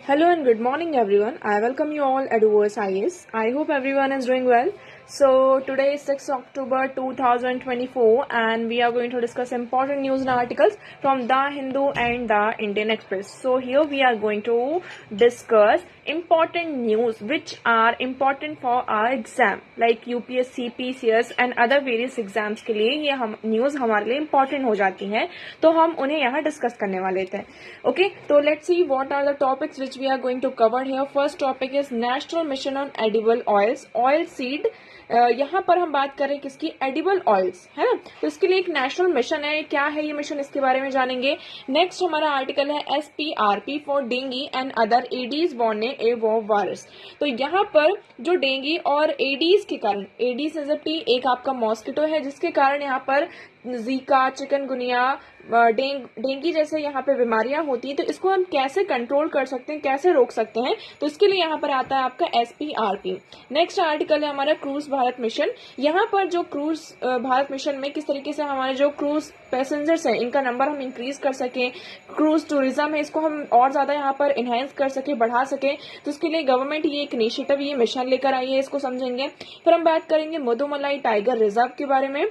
Hello and good morning everyone. I welcome you all at UOS IS. I hope everyone is doing well. So today is 6th October 2024 and we are going to discuss important news and articles from The Hindu and The Indian Express. So here we are going to discuss important news which are important for our exam like UPSC, PCS and other various exams के लिए ये हम news हमारे लिए important हो जाती हैं, तो हम उन्हें यहाँ डिस्कस करने वाले थे. Okay, तो let's see what are the topics which we are going to cover here. First topic is National Mission on Edible Oils, Oil Seed. यहाँ पर हम बात करें किसकी, एडिबल ऑयल्स, है ना. तो इसके लिए एक नेशनल मिशन है. क्या है ये मिशन, इसके बारे में जानेंगे. नेक्स्ट हमारा आर्टिकल है SPRP for dengue and other Aedes borne arbovirus. तो यहाँ पर जो डेंगी और एडीज के कारण, एडीज एज एक आपका मॉस्किटो है जिसके कारण यहाँ पर जीका, चिकनगुनिया, डेंगी जैसे यहाँ पे बीमारियां होती है, तो इसको हम कैसे कंट्रोल कर सकते हैं, कैसे रोक सकते हैं, तो इसके लिए यहाँ पर आता है आपका SPRP. नेक्स्ट आर्टिकल है हमारा क्रूज भारत मिशन. यहाँ पर जो क्रूज भारत मिशन में किस तरीके से हमारे जो क्रूज पैसेंजर्स हैं इनका नंबर हम इंक्रीज कर सकें, क्रूज टूरिज्म है इसको हम और ज्यादा यहाँ पर इनहेंस कर सके, बढ़ा सके, तो इसके लिए गवर्नमेंट ये एक इनिशिएटिव, ये मिशन लेकर आई है, इसको समझेंगे. फिर हम बात करेंगे मधुमलाई टाइगर रिजर्व के बारे में.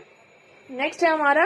नेक्स्ट है हमारा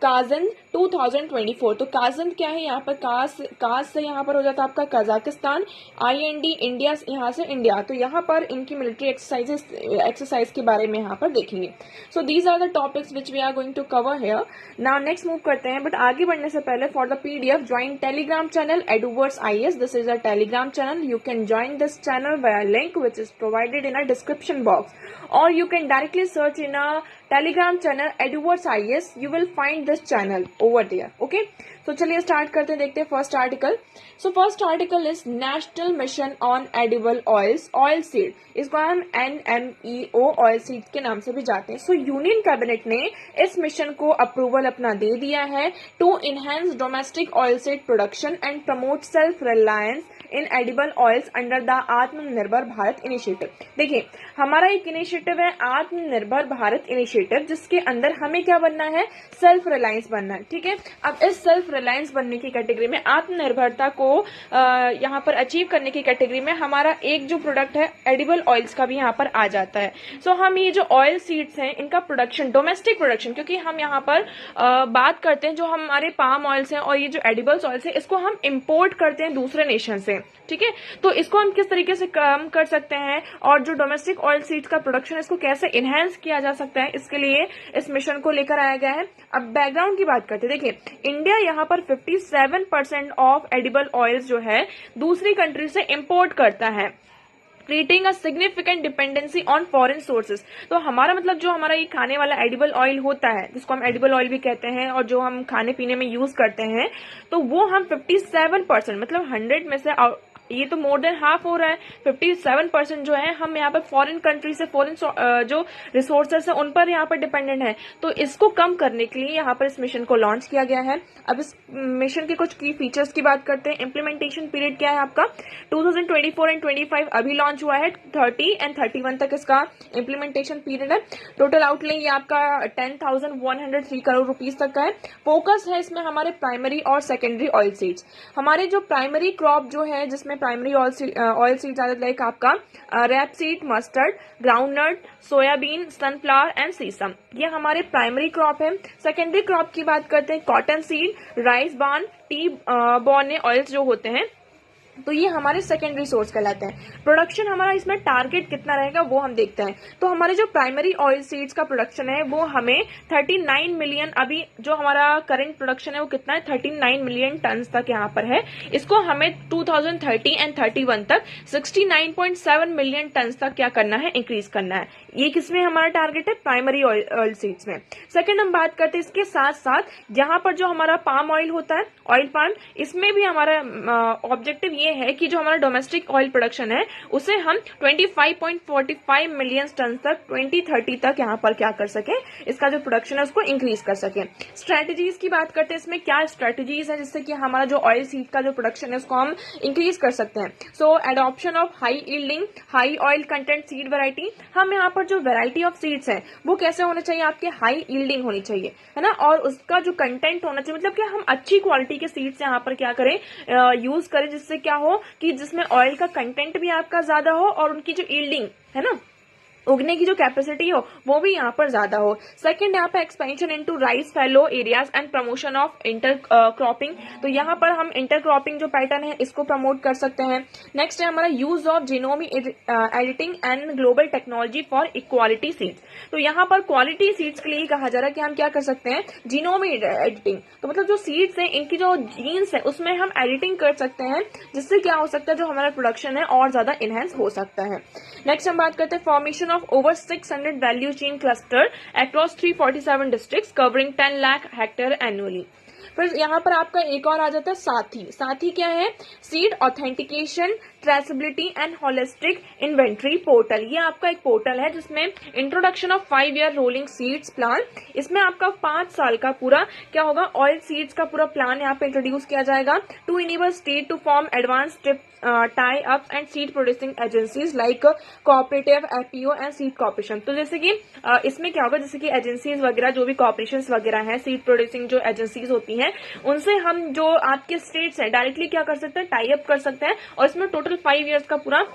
काजन 2024. तो काजन क्या है, यहाँ पर काज से यहाँ पर हो जाता है आपका कजाकिस्तान, IND इंडिया, यहाँ से इंडिया. तो यहाँ पर इनकी मिलिट्री एक्सरसाइज के बारे में यहाँ पर देखेंगे. So these are the topics which we are going to cover here. Now next move करते हैं, बट आगे बढ़ने से पहले for the PDF join Telegram channel Eduwords IS. This is a Telegram channel. You can join this channel via link which is provided in a description box, or you can directly search in a telegram channel Edwards IS. You will find this channel over there. Okay, so चलिए start करते हैं, देखते हैं first article. So first article is national mission on edible oils, oil seed. इसको हम NMEO oil seed के नाम से भी जाते हैं. सो यूनियन कैबिनेट ने इस मिशन को अप्रूवल अपना दे दिया है to enhance domestic oil seed production and promote self reliance in edible oils under the Atmanirbhar Bharat initiative. देखिए हमारा एक इनिशिएटिव है आत्मनिर्भर भारत इनिशिएटिव, जिसके अंदर हमें क्या बनना है, सेल्फ रिलायंस बनना है. ठीक है, अब इस सेल्फ रिलायंस बनने की कैटेगरी में, आत्मनिर्भरता को यहाँ पर अचीव करने की कैटेगरी में हमारा एक जो प्रोडक्ट है एडिबल ऑयल्स का भी यहाँ पर आ जाता है. सो हम ये जो ऑयल सीड्स हैं इनका प्रोडक्शन, डोमेस्टिक प्रोडक्शन, क्योंकि हम यहाँ पर बात करते हैं जो हमारे पाम ऑयल्स हैं और ये जो एडिबल्स ऑयल्स है इसको हम इम्पोर्ट करते हैं दूसरे नेशन से. ठीक है, तो इसको हम किस तरीके से कम कर सकते हैं और जो डोमेस्टिक ऑयल सीड्स का प्रोडक्शन है इसको कैसे इनहेंस किया जा सकता है, इसके लिए इस मिशन को लेकर आया गया है. अब बैकग्राउंड की बात करते हैं. देखिए इंडिया यहाँ पर 57% ऑफ एडिबल ऑयल्स जो है दूसरी कंट्री से इंपोर्ट करता है, creating a significant dependency on foreign sources. तो हमारा मतलब जो हमारा ये खाने वाला एडिबल ऑयल होता है, जिसको हम एडिबल ऑयल भी कहते हैं और जो हम खाने पीने में यूज करते हैं, तो वो हम 57% मतलब 100 में से ये तो मोर देन हाफ हो रहा है. 57% जो है हम यहाँ पर फॉरेन कंट्री से, फॉरेन जो रिसोर्सेस है उन पर यहाँ पर डिपेंडेंट है. तो इसको कम करने के लिए यहाँ पर इस मिशन को लॉन्च किया गया है. अब इस मिशन के कुछ की फीचर्स की बात करते हैं. इम्प्लीमेंटेशन पीरियड क्या है आपका, 2024 एंड 25 अभी लॉन्च हुआ है, 30 एंड 31 तक इसका इम्प्लीमेंटेशन पीरियड है. टोटल आउटले ये आपका 10,103 करोड़ रुपीज तक का है. फोकस है इसमें हमारे प्राइमरी और सेकेंडरी ऑयल सीड्स. हमारे जो प्राइमरी क्रॉप जो है, जिसमें प्राइमरी ऑयल सीड्स आते लाइक आपका rape seed, mustard, groundnut, soybean, sunflower and sesame, ये हमारे प्राइमरी क्रॉप है. सेकेंडरी क्रॉप की बात करते हैं, cotton seed, rice bran, tree borne oils जो होते हैं, तो ये हमारे सेकेंडरी सोर्स कहलाते हैं. प्रोडक्शन हमारा इसमें टारगेट कितना रहेगा वो हम देखते हैं. तो हमारे जो प्राइमरी ऑयल सीड्स का प्रोडक्शन है वो हमें 39 मिलियन, अभी जो हमारा करंट प्रोडक्शन है वो कितना है, 39 मिलियन टन तक यहाँ पर है. इसको हमें 2030 एंड 31 तक 69.7 मिलियन टन तक क्या करना है, इंक्रीज करना है. ये किसमें हमारा टारगेट है, प्राइमरी ऑयल सीड्स में. सेकेंड हम बात करते हैं इसके साथ साथ यहाँ पर जो हमारा पाम ऑयल होता है, ऑयल पाम, इसमें भी हमारा ऑब्जेक्टिव ये है कि जो हमारा डोमेस्टिक ऑयल प्रोडक्शन है उसे हम 25.45 मिलियन टन तक 2030 तक यहाँ पर क्या कर सके, इसका जो प्रोडक्शन है उसको इंक्रीज कर सके. स्ट्रेटजीज की बात करते हैं, इसमें क्या स्ट्रेटजीज है जिससे कि हमारा जो ऑयल सीड का जो प्रोडक्शन है उसको हम इंक्रीज कर सकते हैं. So adoption of high yielding, high oil content seed variety. हम यहाँ पर जो वैरायटी ऑफ सीड्स है वो कैसे होने चाहिए, आपके हाई यील्डिंग होनी चाहिए, है ना, और उसका जो कंटेंट होना चाहिए, मतलब कि हम अच्छी क्वालिटी के सीड्स यहाँ पर क्या करें, यूज करें, जिससे क्या हो कि जिसमें ऑयल का कंटेंट भी आपका ज्यादा हो और उनकी जो यील्डिंग है ना, उगने की जो कैपेसिटी हो वो भी यहाँ पर ज्यादा हो। सेकंड यहाँ पे expansion into rice fallow areas and promotion of intercropping, तो यहाँ पर हम इंटर क्रॉपिंग जो पैटर्न है इसको प्रमोट कर सकते हैं। नेक्स्ट है हमारा use of genomic editing and global technology for equality seeds, तो यहाँ पर क्वालिटी सीड्स के लिए कहा जा रहा है कि हम क्या कर सकते हैं, जीनोमिक एडिटिंग, तो मतलब जो सीड्स हैं इनकी जो जीन्स है उसमें हम एडिटिंग कर सकते हैं, जिससे क्या हो सकता है जो हमारा प्रोडक्शन है और ज्यादा इनहेंस हो सकता है। नेक्स्ट हम बात करते हैं formation of over 600 value chain cluster across 347 districts covering 10 lakh hectare annually। फिर यहाँ पर आपका एक और आ जाता है साथी। साथी क्या है, seed authentication traceability and holistic inventory portal, ये आपका एक पोर्टल है जिसमें introduction of 5 year rolling seeds plan, इसमें आपका 5 साल का पूरा क्या होगा, ऑयल सीड्स का पूरा प्लान यहाँ पे इंट्रोड्यूस किया जाएगा to enable state to form advance tie ups and seed producing agencies like cooperative, FPO and seed corporation. तो जैसे कि इसमें क्या होगा, जैसे कि एजेंसीज वगैरह जो भी कॉर्पोरेशन वगैरह हैं, सीड प्रोड्यूसिंग जो एजेंसीज होती हैं, उनसे हम जो आपके स्टेट्स हैं डायरेक्टली क्या कर सकते हैं, टाई अप कर सकते हैं, और इसमें टोटल 5 ईयर्स का पूरा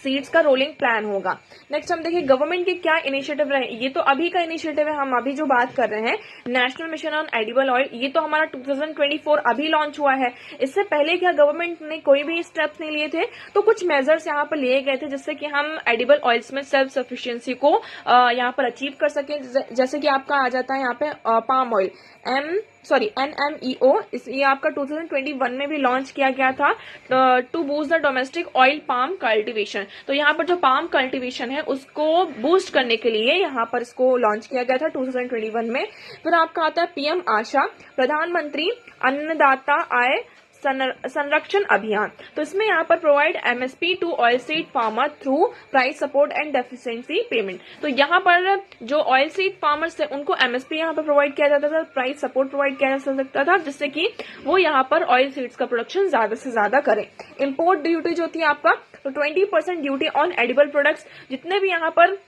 सीड्स का रोलिंग प्लान होगा। नेक्स्ट हम देखिए गवर्नमेंट के क्या इनिशिएटिव रहे, ये तो अभी का इनिशिएटिव है, हम अभी जो बात कर रहे हैं national mission on edible oil, ये तो हमारा 2024 अभी लॉन्च हुआ है। इससे पहले क्या गवर्नमेंट ने कोई भी स्टेप्स नहीं लिए थे, तो कुछ मेजर्स यहाँ पर लिए गए थे जिससे कि हम एडिबल ऑयल्स में सेल्फ सफिशिएंसी को यहाँ पर अचीव कर सके। जैसे कि आपका आ जाता है यहाँ पे पाम ऑयल, NMEO, ये आपका 2021 में भी लॉन्च किया गया था to boost the domestic oil palm cultivation, तो यहाँ पर जो पाम कल्टीवेशन है उसको बूस्ट करने के लिए यहाँ पर इसको लॉन्च किया गया था 2021 में। फिर आपका आता है PM आशा, प्रधानमंत्री अन्नदाता आय संरक्षण अभियान, तो इसमें यहाँ पर provide MSP to oil seed farmer through price support and deficiency payment, तो यहाँ पर जो ऑयल सीड फार्मर्स थे उनको MSP यहाँ पर प्रोवाइड किया जाता था, प्राइस सपोर्ट प्रोवाइड किया जा सकता था, जिससे कि वो यहाँ पर ऑयल सीड्स का प्रोडक्शन ज्यादा से ज्यादा करें। इम्पोर्ट ड्यूटी जो थी आपका, तो 20% ड्यूटी ऑन एडिबल प्रोडक्ट्स, जितने भी यहाँ पर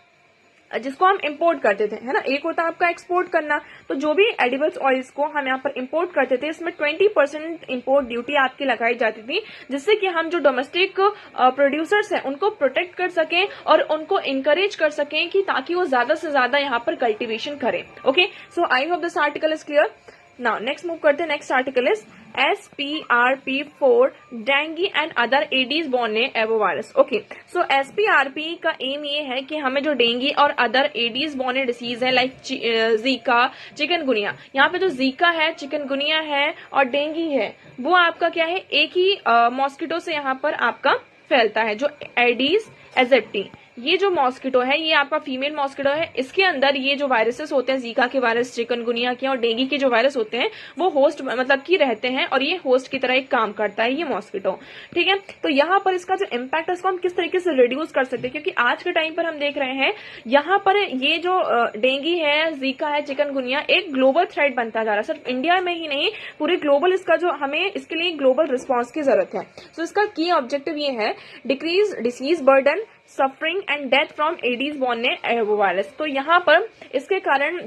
जिसको हम इंपोर्ट करते थे, है ना, एक होता है आपका एक्सपोर्ट करना, तो जो भी एडिबल्स ऑयल्स को हम यहाँ पर इंपोर्ट करते थे इसमें 20% इंपोर्ट ड्यूटी आपकी लगाई जाती थी, जिससे कि हम जो डोमेस्टिक प्रोड्यूसर्स हैं उनको प्रोटेक्ट कर सकें और उनको इंकरेज कर सकें कि ताकि वो ज्यादा से ज्यादा यहाँ पर कल्टीवेशन करें। Okay, so I hope this article is clear. Now next move करते हैं, next article is SPRP for dengue and other Aedes borne arbovirus. Okay, so SPRP का एम ये है कि हमें जो डेंगी और अदर एडीज बोर्न डिसीज है लाइक जीका, चिकनगुनिया, यहाँ पे जो जीका है, चिकनगुनिया है और डेंगी है, वो आपका क्या है, एक ही मॉस्किटो से यहाँ पर आपका फैलता है। जो एडीज एजेप्टी, ये जो मॉस्किटो है ये आपका फीमेल मॉस्किटो है, इसके अंदर ये जो वायरसेस होते हैं, जीका के वायरस, चिकनगुनिया के और डेंगी के जो वायरस होते हैं वो होस्ट मतलब की रहते हैं और ये होस्ट की तरह एक काम करता है ये मॉस्किटो। ठीक है, तो यहाँ पर इसका जो इम्पैक्ट है इसको हम किस तरीके से रिड्यूस कर सकते हैं, क्योंकि आज के टाइम पर हम देख रहे हैं यहाँ पर ये जो डेंगी है, जीका है, चिकनगुनिया एक ग्लोबल थ्रेट बनता जा रहा है। सिर्फ इंडिया में ही नहीं, पूरे ग्लोबल इसका जो हमें इसके लिए ग्लोबल रिस्पॉन्स की जरूरत है। सो इसका की ऑब्जेक्टिव ये है, decrease disease burden, suffering and death from Aedes borne arbovirus. तो यहाँ पर इसके कारण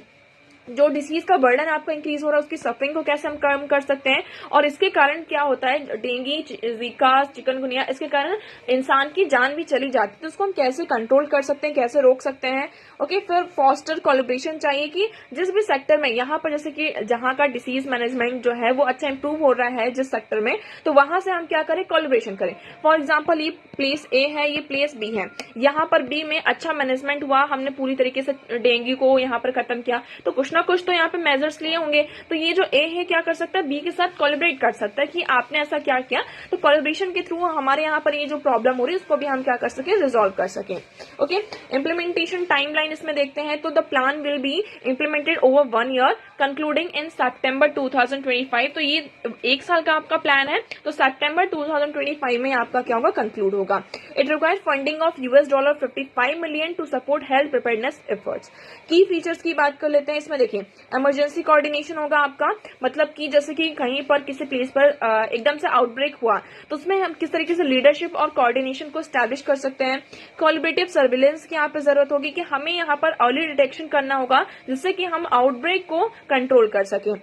जो डिसीज का बर्डन आपका इंक्रीज हो रहा है उसकी सफरिंग को कैसे हम कम कर सकते हैं, और इसके कारण क्या होता है, डेंगी, जीका, चिकनगुनिया, इसके कारण इंसान की जान भी चली जाती है, तो उसको हम कैसे कंट्रोल कर सकते हैं, कैसे रोक सकते हैं। ओके, फिर फॉस्टर कोलैबोरेशन चाहिए कि जिस भी सेक्टर में यहाँ पर जैसे कि जहाँ का डिसीज मैनेजमेंट जो है वो अच्छा इंप्रूव हो रहा है जिस सेक्टर में, तो वहां से हम क्या करें, कोलैबोरेशन करें। फॉर एग्जाम्पल ये प्लेस ए है, ये प्लेस बी है, यहाँ पर बी में अच्छा मैनेजमेंट हुआ, हमने पूरी तरीके से डेंगू को यहाँ पर खत्म किया, तो कुछ ना कुछ तो यहाँ पे मेजर्स लिए होंगे, तो ये जो ए है क्या कर सकता है, बी के साथ कोलैबोरेट कर सकता है कि आपने ऐसा क्या किया, तो कोलैबोरेशन के थ्रू हमारे यहाँ पर ये जो प्रॉब्लम हो रही है उसको भी हम क्या कर सके, रिजॉल्व कर सके। ओके, इम्प्लीमेंटेशन टाइमलाइन इसमें देखते हैं, तो the plan will be implemented over 1 year concluding in September 2025। तो ये 1 साल का आपका प्लान है, तो सितंबर 2025 में आपका क्या होगा, कंक्लूड होगा। It requires funding of $55 million to support health preparedness efforts. Key features की बात कर लेते हैं, इसमें देखिए इमरजेंसी कोऑर्डिनेशन होगा आपका, मतलब कि जैसे कि कहीं पर किसी प्लेस पर एकदम से आउटब्रेक हुआ तो उसमें हम किस तरीके से लीडरशिप और कोऑर्डिनेशन को एस्टैब्लिश कर सकते हैं। कोलैबोरेटिव सर्विलेंस की यहाँ पे जरूरत होगी कि हमें यहाँ पर अर्ली डिटेक्शन करना होगा जिससे कि हम आउटब्रेक को कंट्रोल कर सकें।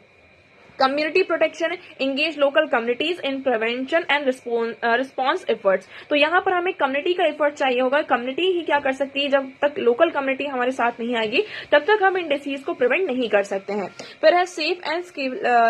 Community protection, engage local communities in prevention and response efforts. तो यहाँ पर हमें कम्युनिटी का एफर्ट चाहिए होगा। कम्युनिटी ही क्या कर सकती है, जब तक लोकल कम्युनिटी हमारे साथ नहीं आएगी तब तक हम इन डिसीज को प्रिवेंट नहीं कर सकते हैं। फिर है सेफ एंड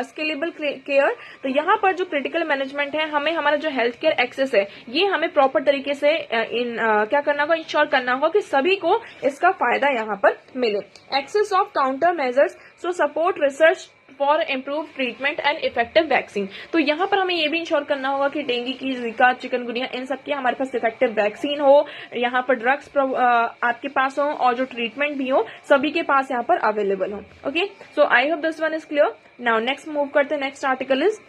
स्केलेबल केयर। तो यहाँ पर जो क्रिटिकल मैनेजमेंट है, हमें हमारा जो हेल्थ केयर एक्सेस है ये हमें प्रॉपर तरीके से क्या करना होगा, इंश्योर करना होगा कि सभी को इसका फायदा यहाँ पर मिले। Access of counter measures, so support research for improve treatment and effective vaccine. तो यहाँ पर हमें ये भी इंश्योर करना होगा कि डेंगू की, जीका, चिकनगुनिया, इन सब की हमारे पास इफेक्टिव वैक्सीन हो, यहाँ पर ड्रग्स आपके पास हो और जो ट्रीटमेंट भी हो सभी के पास यहाँ पर अवेलेबल हो। Okay, so I hope this one is clear. Now next move करते हैं। Next article is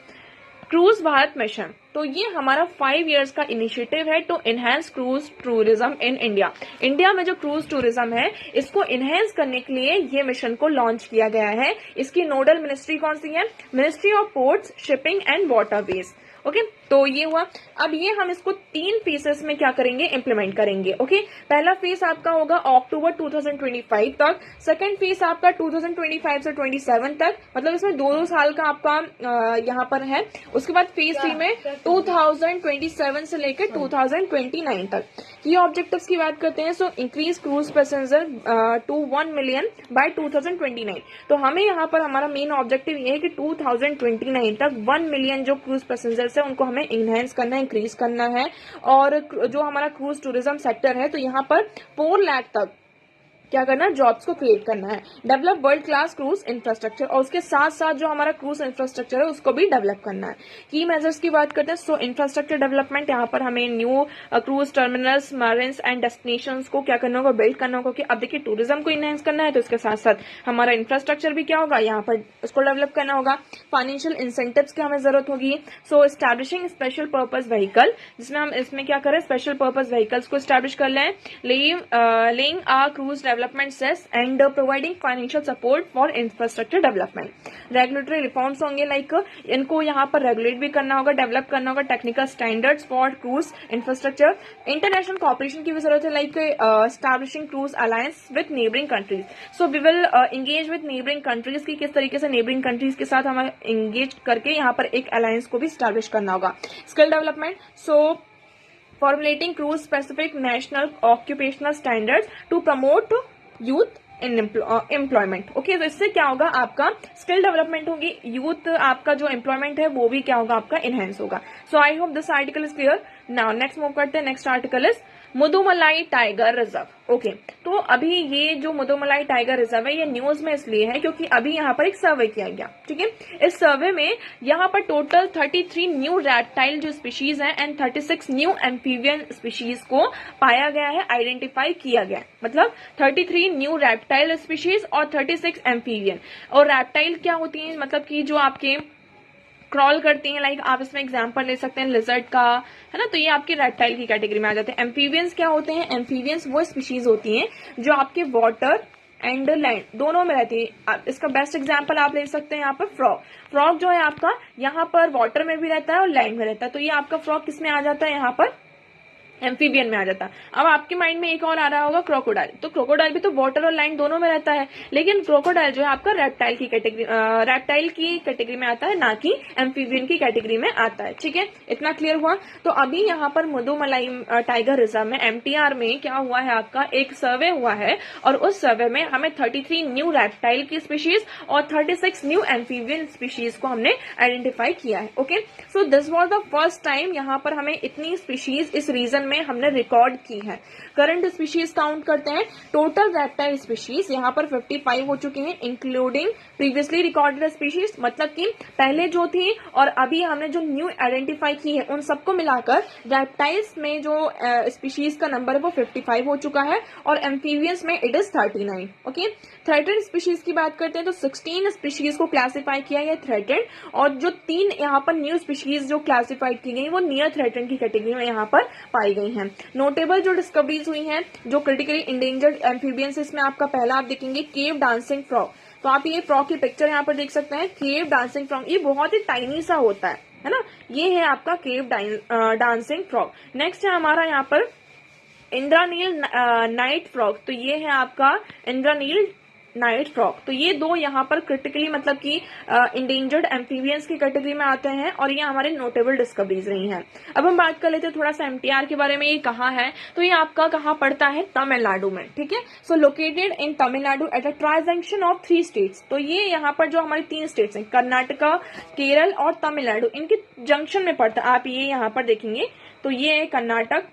cruise Bharat mission. तो ये हमारा 5 इयर्स का इनिशिएटिव है to enhance cruise tourism in India. India में जो क्रूज टूरिज्म है इसको एनहांस करने के लिए ये मिशन को लॉन्च किया गया है। इसकी नोडल मिनिस्ट्री कौन सी है, ministry of ports, shipping and waterways. Okay, तो ये हुआ। अब ये हम इसको 3 फेसेस में क्या करेंगे, इम्प्लीमेंट करेंगे। ओके, पहला फेज आपका होगा अक्टूबर 2025 तक, सेकंड फेज आपका 2025 से 27 तक, मतलब इसमें 2 साल का आपका यहाँ पर है। उसके बाद फेज 3 में 2027 से लेकर 2029 तक। ये ऑब्जेक्टिव्स की बात करते हैं। So increase cruise passenger to 1 million by 2029। तो हमें यहाँ पर हमारा मेन ऑब्जेक्टिव ये है कि 2029 तक 1 मिलियन जो क्रूज पैसेंजर्स है उनको हमें इनहेंस करना है, इंक्रीज करना है। और जो हमारा क्रूज टूरिज्म सेक्टर है तो यहाँ पर 4 लाख तक क्या करना है, जॉब्स को क्रिएट करना है। Develop world class cruise infrastructure, और उसके साथ साथ जो हमारा क्रूज इंफ्रास्ट्रक्चर है उसको भी डेवलप करना है। की मेजर्स की बात करते हैं। सो इंफ्रास्ट्रक्चर डेवलपमेंट, यहाँ पर हमें new cruise terminals, marinas and destinations को क्या करना होगा, बिल्ड करना होगा। कि अब देखिए टूरिज्म को इनहेंस करना है तो इसके साथ साथ हमारा इंफ्रास्ट्रक्चर भी क्या होगा, यहाँ पर उसको डेवलप करना होगा। फाइनेंशियल इंसेंटिव्स की हमें जरूरत होगी। So establishing special purpose vehicle, जिसमें हम इसमें क्या करें, स्पेशल पर्पज व्हीकल्स को एस्टैब्लिश कर लें। Laying a cruise development cess and providing financial support for infrastructure development. Regulatory reforms होंगे, लाइक इनको यहाँ पर रेगुलेट भी करना होगा, डेवलप करना होगा। Technical standards for cruise infrastructure. International cooperation की भी जरूरत है, like establishing cruise alliance with neighbouring countries. So we will engage with neighbouring countries की किस तरीके से नेबरिंग कंट्रीज के साथ हमें एंगेज करके यहाँ पर एक अलायंस को भी एस्टैब्लिश करना होगा। Skill development, so formulating crew specific national occupational standards to promote youth in employment. Okay, तो इससे क्या होगा, आपका स्किल डेवलपमेंट होगी, यूथ आपका जो एम्प्लॉयमेंट है वो भी क्या होगा, आपका इनहेंस होगा। So I hope this article is clear. Now next move करते हैं। Next article is Mudumalai tiger reserve. Okay, तो अभी ये जो मुदुमलाई टाइगर रिजर्व है ये न्यूज में इसलिए है क्योंकि अभी यहाँ पर एक सर्वे किया गया। ठीक है, इस सर्वे में यहाँ पर टोटल 33 न्यू रैप्टाइल जो स्पीशीज हैं एंड 36 न्यू एम्फीबियन स्पीशीज को पाया गया है, आइडेंटिफाई किया गया है। मतलब 33 न्यू रैप्टाइल स्पीशीज और 36 एम्फीबियन। और रैप्टाइल क्या होती है, मतलब कि जो आपके क्रॉल करती हैं, लाइक आप इसमें एग्जांपल ले सकते हैं लिजर्ड का, है ना, तो ये आपके रेप्टाइल की कैटेगरी में आ जाते हैं। एम्फीबियंस क्या होते हैं, एम्फीबियंस वो स्पीशीज होती हैं जो आपके वाटर एंड लैंड दोनों में रहती है। इसका बेस्ट एग्जांपल आप ले सकते हैं यहाँ पर फ्रॉग। फ्रॉग जो है आपका यहाँ पर वाटर में भी रहता है और लैंड में रहता है, तो ये आपका फ्रॉग किस में आ जाता है, यहाँ पर एम्फीबियन में आ जाता है। अब आपके माइंड में एक और आ रहा होगा क्रोकोडाइल, तो क्रोकोडाइल भी तो वाटर और लैंड दोनों में रहता है, लेकिन क्रोकोडाइल जो है आपका रेप्टाइल की कैटेगरी में आता है, ना कि एम्फीबियन की कैटेगरी में आता है। ठीक है, इतना क्लियर हुआ। तो अभी यहाँ पर मुदुमलाई टाइगर रिजर्व में एमटीआर में क्या हुआ है, आपका एक सर्वे हुआ है और उस सर्वे में हमें 33 न्यू रेप्टाइल की स्पीशीज और 36 न्यू एम्फीबियन स्पीशीज को हमने आइडेंटिफाई किया है। Okay, so this was the first time यहाँ पर हमें इतनी स्पीशीज इस रीजन में हमने रिकॉर्ड की है। करंट स्पीशीज काउंट करते हैं, टोटल रेप्टाइल स्पीशीज यहाँ पर 55 हो चुके हैं, इंक्लूडिंग प्रीवियसली रिकॉर्डेड स्पीशीज, मतलब कि पहले जो थी और अभी हमने जो न्यू आइडेंटिफाई की है उन सबको मिलाकर रेप्टाइल्स में जो स्पीशीज का नंबर है वो 55 हो चुका है और एम्फीबियंस में it is 39। Okay, threatened species की बात करते हैं तो 16 स्पीशीज को क्लासिफाई किया गया थ्रेटेड, और जो 3 यहाँ पर न्यू स्पीशीज जो क्लासिफाइड की गई वो नियर थ्रेटेड की कैटेगरी में यहाँ पर पाई गई हैं। नोटेबल जो डिस्कवरीज हुई हैं जो क्रिटिकली इंडेंजर्ड एम्फीबियंस, इसमें आपका पहला आप देखेंगे केव डांसिंग फ्रॉग। तो आप ये फ्रॉग की पिक्चर यहाँ पर देख सकते हैं, केव डांसिंग फ्रॉग, ये बहुत ही टाइनी सा होता है ना, ये है आपका केव डांसिंग फ्रॉग। नेक्स्ट है हमारा यहाँ पर इंद्रानील नाइट फ्रॉग, तो ये है आपका इंद्रानील नाइट फ्रॉग। तो ये दो यहाँ पर क्रिटिकली मतलब कि इंडेंजर्ड एम्फीबियंस की कैटेगरी में आते हैं और ये हमारे नोटेबल डिस्कवरीज रही हैं। अब हम बात कर लेते हैं थोड़ा सा एमटीआर के बारे में। ये कहाँ है, तो ये आपका कहाँ पड़ता है, तमिलनाडु में। ठीक है, so located in Tamil Nadu at a trijunction of 3 states. तो ये यहाँ पर जो हमारी 3 स्टेट्स हैं, कर्नाटका, केरल और तमिलनाडु, इनके जंक्शन में पड़ता है। आप ये यहाँ पर देखेंगे तो ये है कर्नाटक,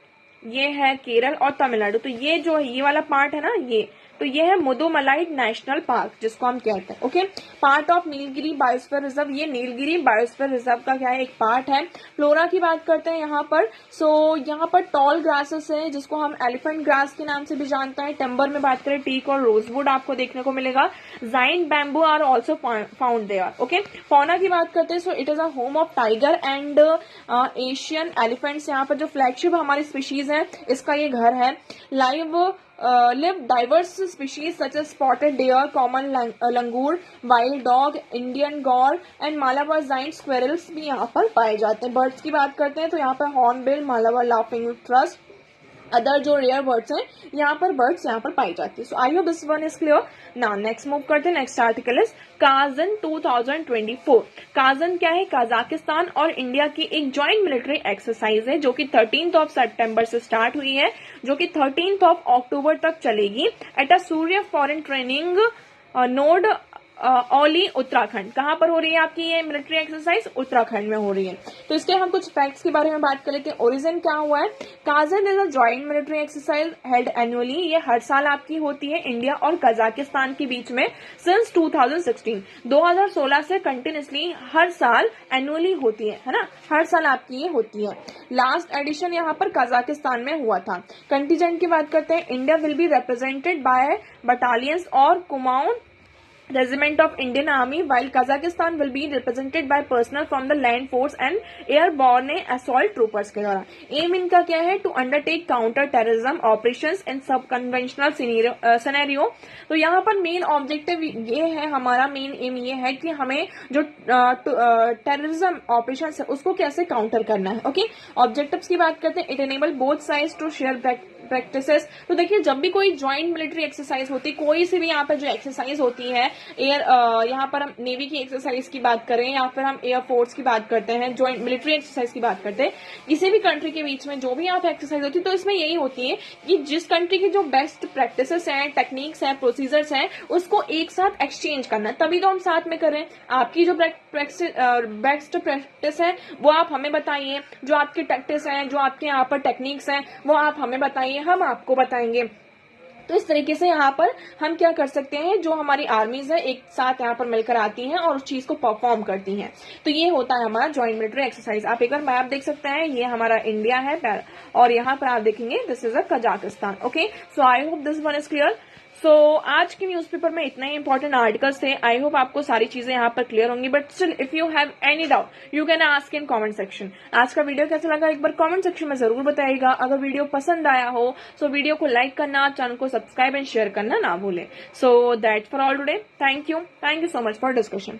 ये है केरल और तमिलनाडु। तो ये जो है ये वाला पार्ट है ना, ये है मुदुमलाई नेशनल पार्क जिसको हम कहते हैं। Okay, part of Nilgiri biosphere reserve. ये नीलगिरी बायोस्फीयर रिजर्व का क्या है, एक पार्ट है। फ्लोरा की बात करते हैं यहाँ पर। सो यहाँ पर टॉल ग्रासेस है जिसको हम एलिफेंट ग्रास के नाम से भी जानते हैं। टिम्बर में बात करें टीक और रोजवुड आपको देखने को मिलेगा। Giant bamboo are also found there. Okay, fauna की बात करते हैं। So it is a home of tiger and Asian elephants. यहाँ पर जो फ्लैगशिप हमारी स्पीशीज है इसका ये घर है। Live diverse species such as spotted deer, common langur, wild dog, Indian gaur and Malabar giant squirrels भी यहाँ पर पाए जाते हैं। बर्ड्स की बात करते हैं तो यहाँ पर hornbill, Malabar laughing thrush, other जो रेयर बर्ड्स हैं यहाँ पर बर्ड्स यहाँ पर पाई जाती है। So I hope this one is clear. Now next move करते हैं। Next article is Kazind 2024। Kazind क्या है, कजाकिस्तान और इंडिया की एक ज्वाइंट मिलिट्री एक्सरसाइज है जो कि 13 सितंबर से स्टार्ट हुई है, जो कि 13 अक्टूबर तक चलेगी at a Surya foreign training node Auli Uttarakhand. कहां पर हो रही है आपकी ये मिलिट्री एक्सरसाइज, उत्तराखंड में हो रही है। तो इसके हम कुछ फैक्ट्स के बारे में बात कर लेते हैं। ओरिजिन क्या हुआ है, Kazind is a joint military exercise held annually. ये हर साल आपकी होती है इंडिया और कजाकिस्तान के बीच में सिंस 2016 से कंटिन्यूसली हर साल एनुअली होती है ना, हर साल आपकी ये होती है। लास्ट एडिशन यहाँ पर कजाकिस्तान में हुआ था। कंटीजेंट की बात करते हैं। India will be represented by battalions और Kumaon Regiment of Indian Army, while Kazakhstan will be represented by personnel from the land force and airborne assault troopers के द्वारा। एम इनका क्या है, to undertake counter terrorism operations in subconventional scenario. तो यहाँ पर main objective ये है, हमारा मेन एम ये है कि हमें जो टेररिज्म ऑपरेशंस है उसको कैसे काउंटर करना है। ओके, ऑब्जेक्टिव्स की बात करते हैं। It enable both sides to share practices. तो देखिए जब भी कोई ज्वाइंट मिलिट्री एक्सरसाइज होती है, कोई सी भी यहाँ पर जो एक्सरसाइज होती है, यहाँ पर हम नेवी की एक्सरसाइज की बात करें या फिर हम एयरफोर्स की बात करते हैं, ज्वाइंट मिलिट्री एक्सरसाइज की बात करते हैं, किसी भी कंट्री के बीच में जो भी यहाँ पे एक्सरसाइज होती है, तो इसमें यही होती है कि जिस कंट्री की जो बेस्ट प्रैक्टिसेस हैं, टेक्निक्स हैं, प्रोसीजर्स हैं, उसको एक साथ एक्सचेंज करना है, तभी तो हम साथ में करें। आपकी जो बेस्ट प्रैक्टिस है वो आप हमें बताइए, जो आपकी टैक्टिक्स हैं, जो आपके यहाँ पर टेक्निक्स हैं वो आप हमें बताइए, हम आपको बताएंगे। तो इस तरीके से यहाँ पर हम क्या कर सकते हैं, जो हमारी आर्मीज है एक साथ यहाँ पर मिलकर आती हैं और उस चीज को परफॉर्म करती हैं। तो ये होता है हमारा ज्वाइंट मिलिट्री एक्सरसाइज। आप एक बार मैप देख सकते हैं, ये हमारा इंडिया है और यहाँ पर आप देखेंगे this is a Kazakhstan. Okay, so I hope this one is clear. So आज के न्यूज़पेपर में इतना ही इंपॉर्टेंट आर्टिकल्स थे। आई होप आपको सारी चीजें यहाँ पर क्लियर होंगी, but still if you have any doubt you can ask in comment section. आज का वीडियो कैसा लगा एक बार कमेंट सेक्शन में जरूर बताइएगा। अगर वीडियो पसंद आया हो सो वीडियो को लाइक करना, चैनल को सब्सक्राइब एंड शेयर करना ना भूलें। So that's for all today. Thank you so much for discussion.